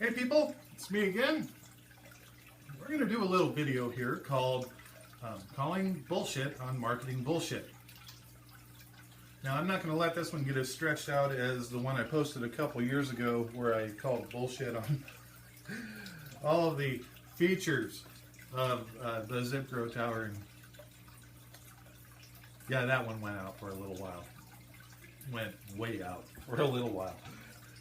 Hey people, it's me again. We're going to do a little video here called Calling Bullshit on Marketing Bullshit. Now I'm not going to let this one get as stretched out as the one I posted a couple years ago where I called bullshit on all of the features of the Zip Grow Tower. And yeah, that one went out for a little while. Went way out for a little while.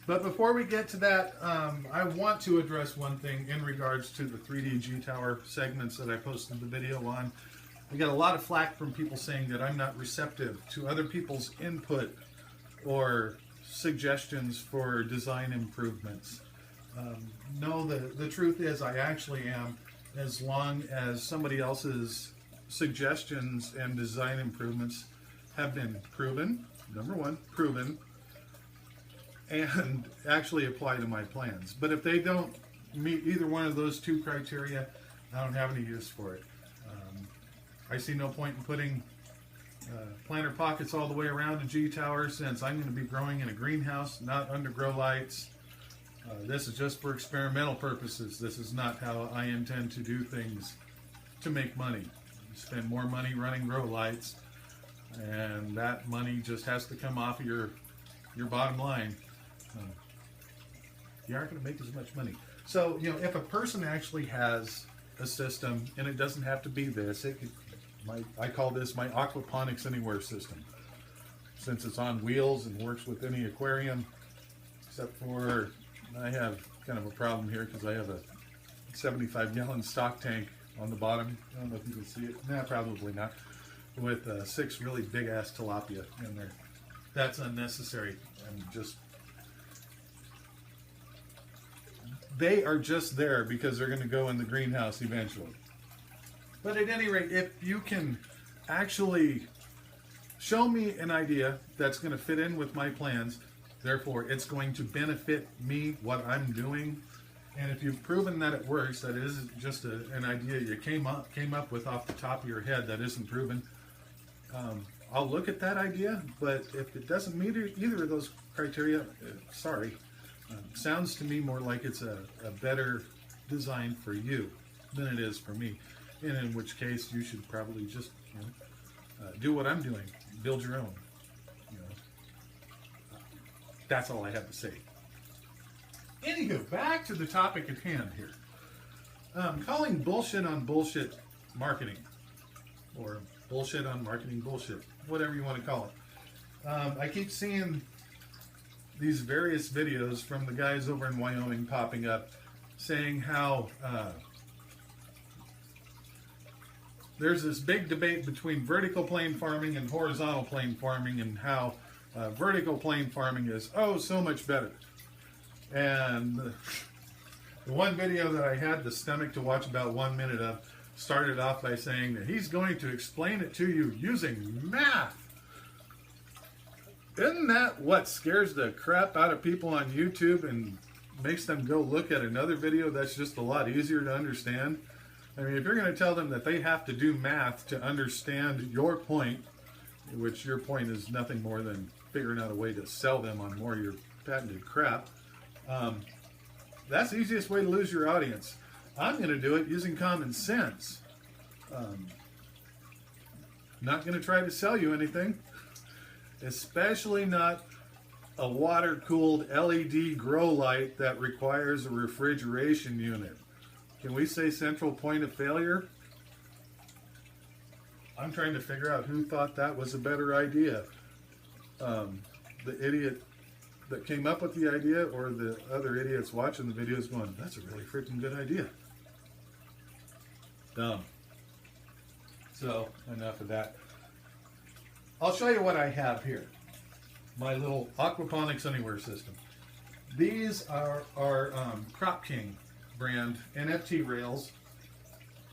But before we get to that, I want to address one thing in regards to the 3D G-Tower segments that I posted the video on. I got a lot of flack from people saying that I'm not receptive to other people's input or suggestions for design improvements. No, the truth is I actually am, as long as somebody else's suggestions and design improvements have been proven, number one, proven, and actually apply to my plans. But if they don't meet either one of those two criteria, I don't have any use for it. I see no point in putting planter pockets all the way around a G-Tower, since I'm going to be growing in a greenhouse, not under grow lights. This is just for experimental purposes. This is not how I intend to do things to make money. You spend more money running grow lights, and that money just has to come off of your bottom line. You aren't going to make as much money. So, you know, if a person actually has a system, and it doesn't have to be this, it could, I call this my aquaponics anywhere system, since it's on wheels and works with any aquarium, except for I have kind of a problem here because I have a 75-gallon stock tank on the bottom. I don't know if you can see it. Nah, probably not. With 6 really big-ass tilapia in there. That's unnecessary. And just, they are just there because they're going to go in the greenhouse eventually. But at any rate, if you can actually show me an idea that's going to fit in with my plans, therefore it's going to benefit me, what I'm doing, and if you've proven that it works, that it isn't just an idea you came up with off the top of your head that isn't proven, I'll look at that idea. But if it doesn't meet either of those criteria, sorry. Sounds to me more like it's a better design for you than it is for me. And in which case, you should probably just do what I'm doing. Build your own. You know. That's all I have to say. Anywho, back to the topic at hand here. Calling bullshit on bullshit marketing. Or bullshit on marketing bullshit. Whatever you want to call it. I keep seeing these various videos from the guys over in Wyoming popping up saying how there's this big debate between vertical plane farming and horizontal plane farming, and how vertical plane farming is so much better. And the one video that I had the stomach to watch about 1 minute of started off by saying that he's going to explain it to you using math. Isn't that what scares the crap out of people on YouTube and makes them go look at another video that's just a lot easier to understand? I mean, if you're going to tell them that they have to do math to understand your point, which your point is nothing more than figuring out a way to sell them on more of your patented crap, that's the easiest way to lose your audience. I'm going to do it using common sense. Not going to try to sell you anything. Especially not a water-cooled LED grow light that requires a refrigeration unit. Can we say central point of failure? I'm trying to figure out who thought that was a better idea. The idiot that came up with the idea, or the other idiots watching the videos going, that's a really freaking good idea. Dumb. So, enough of that. I'll show you what I have here. My little aquaponics anywhere system. These are our Crop King brand NFT rails.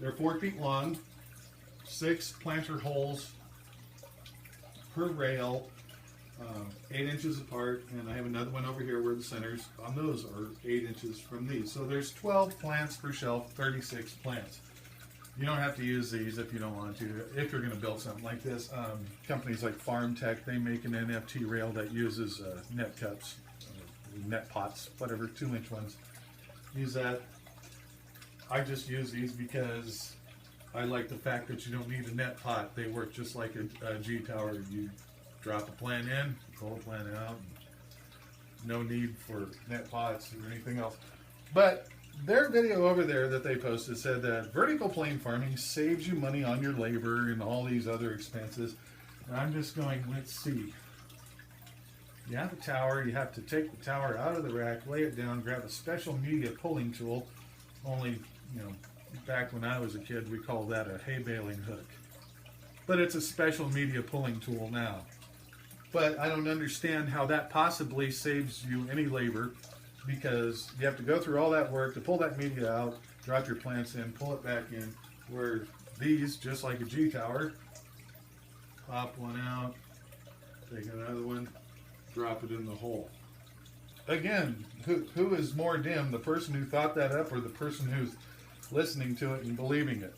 They're 4 feet long, 6 planter holes per rail, 8 inches apart, and I have another one over here where the centers on those are 8 inches from these. So there's 12 plants per shelf, 36 plants. You don't have to use these if you don't want to. If you're going to build something like this, companies like Farm Tech, they make an NFT rail that uses net cups, net pots, whatever, 2-inch ones. use that. I just use these because I like the fact that you don't need a net pot. They work just like a G-tower. You drop a plant in, pull a plant out. No need for net pots or anything else. But their video over there that they posted said that vertical plane farming saves you money on your labor and all these other expenses. And I'm just going, let's see. You have a tower, you have to take the tower out of the rack, lay it down, grab a special media pulling tool. Only, you know, back when I was a kid, we called that a hay baling hook. But it's a special media pulling tool now. But I don't understand how that possibly saves you any labor, because you have to go through all that work to pull that media out, drop your plants in, pull it back in, where these, just like a G-tower, pop one out, take another one, drop it in the hole. Again, who is more dim, the person who thought that up or the person who's listening to it and believing it?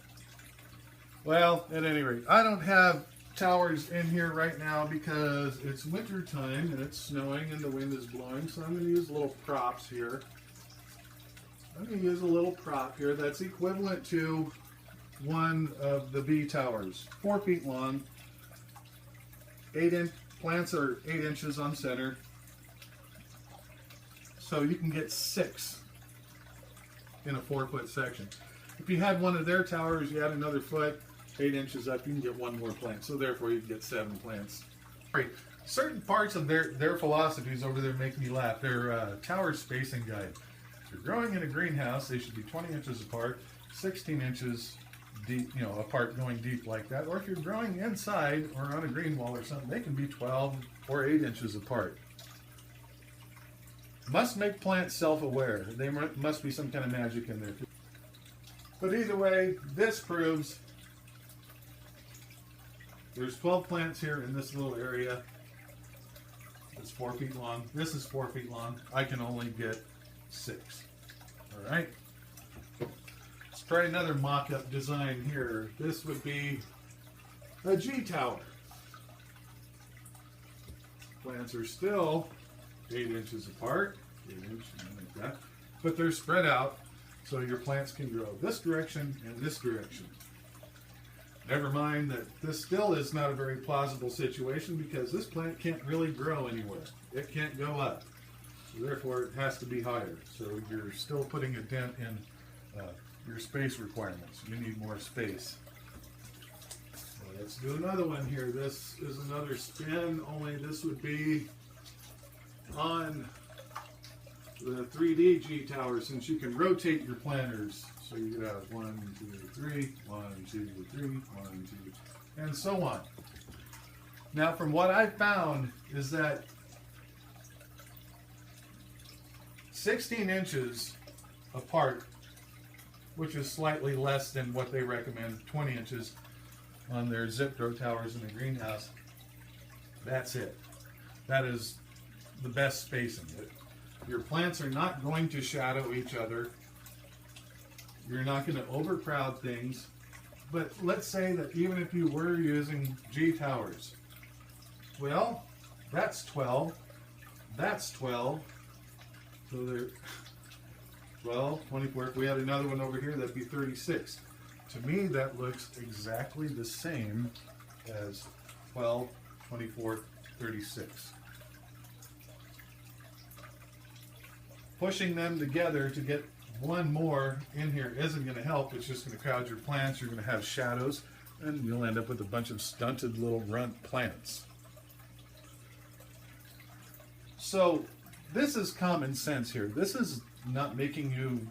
Well, at any rate, I don't have towers in here right now because it's winter time and it's snowing and the wind is blowing, so I'm going to use little props here. I'm going to use a little prop here that's equivalent to one of the B towers, 4 feet long, 8-inch. Plants are 8 inches on center, so you can get 6 in a 4-foot section. If you had one of their towers, you add another foot, 8 inches up, you can get 1 more plant. So therefore, you can get 7 plants. Right. Certain parts of their philosophies over there make me laugh. Their tower spacing guide. If you're growing in a greenhouse, they should be 20 inches apart, 16 inches deep, you know, apart, going deep like that. Or if you're growing inside or on a green wall or something, they can be 12 or 8 inches apart. Must make plants self-aware. There must be some kind of magic in there. But either way, this proves there's 12 plants here in this little area. It's 4 feet long. This is 4 feet long. I can only get 6. All right. Let's try another mock-up design here. This would be a G-tower. Plants are still 8 inches apart, 8 inches like that, but they're spread out so your plants can grow this direction and this direction. Never mind that this still is not a very plausible situation because this plant can't really grow anywhere. It can't go up, so therefore it has to be higher. So you're still putting a dent in your space requirements. You need more space. Well, let's do another one here. This is another spin, only this would be on the 3D G-tower, since you can rotate your planters. So you could have 1, 2, 3, 1, 2, 3, 1, 2, and so on. Now, from what I found is that 16 inches apart, which is slightly less than what they recommend, 20 inches on their zip grow towers in a greenhouse, that's it. That is the best spacing. Your plants are not going to shadow each other. You're not going to overcrowd things. But let's say that even if you were using G-towers, well, that's 12. That's 12. So they're 12, 24. If we had another one over here, that'd be 36. To me, that looks exactly the same as 12, 24, 36. Pushing them together to get one more in here isn't going to help. It's just going to crowd your plants. You're going to have shadows, and you'll end up with a bunch of stunted little runt plants. So this is common sense here. This is not making you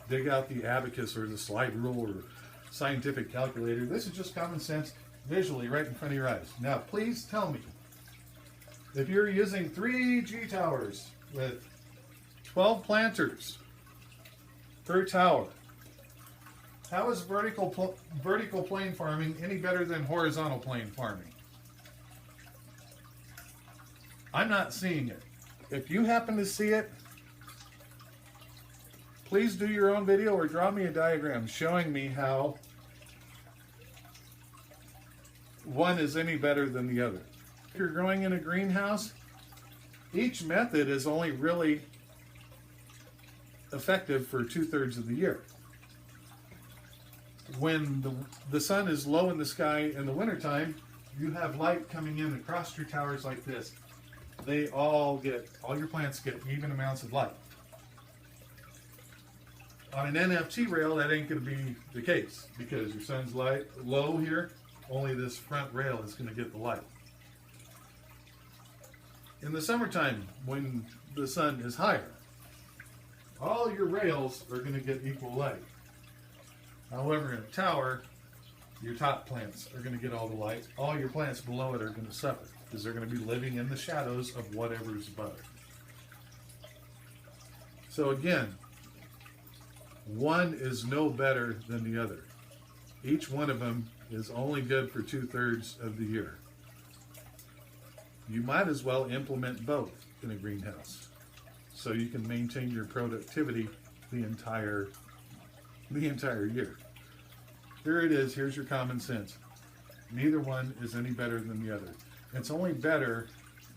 dig out the abacus or the slide rule or scientific calculator. This is just common sense visually right in front of your eyes. Now, please tell me, if you're using 3 G-towers with 12 planters per tower, how is vertical plane farming any better than horizontal plane farming? I'm not seeing it. If you happen to see it, please do your own video or draw me a diagram showing me how one is any better than the other. If you're growing in a greenhouse, each method is only really effective for 2/3 of the year. When the sun is low in the sky in the wintertime, you have light coming in across your towers like this. All your plants get even amounts of light. On an NFT rail, that ain't going to be the case because your sun's low here, only this front rail is going to get the light. In the summertime, when the sun is higher, all your rails are going to get equal light. However, in a tower, your top plants are going to get all the light. All your plants below it are going to suffer because they're going to be living in the shadows of whatever's above it. So again, one is no better than the other. Each one of them is only good for 2/3 of the year. You might as well implement both in a greenhouse so you can maintain your productivity the entire year. Here it is. Here's your common sense. Neither one is any better than the other. It's only better,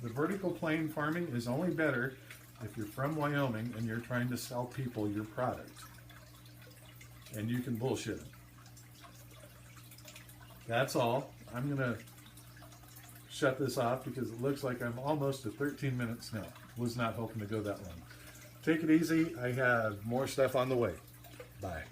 the vertical plane farming is only better if you're from Wyoming and you're trying to sell people your product. And you can bullshit them. That's all. I'm going to shut this off because it looks like I'm almost at 13 minutes now. Was not hoping to go that long. Take it easy. I have more stuff on the way. Bye.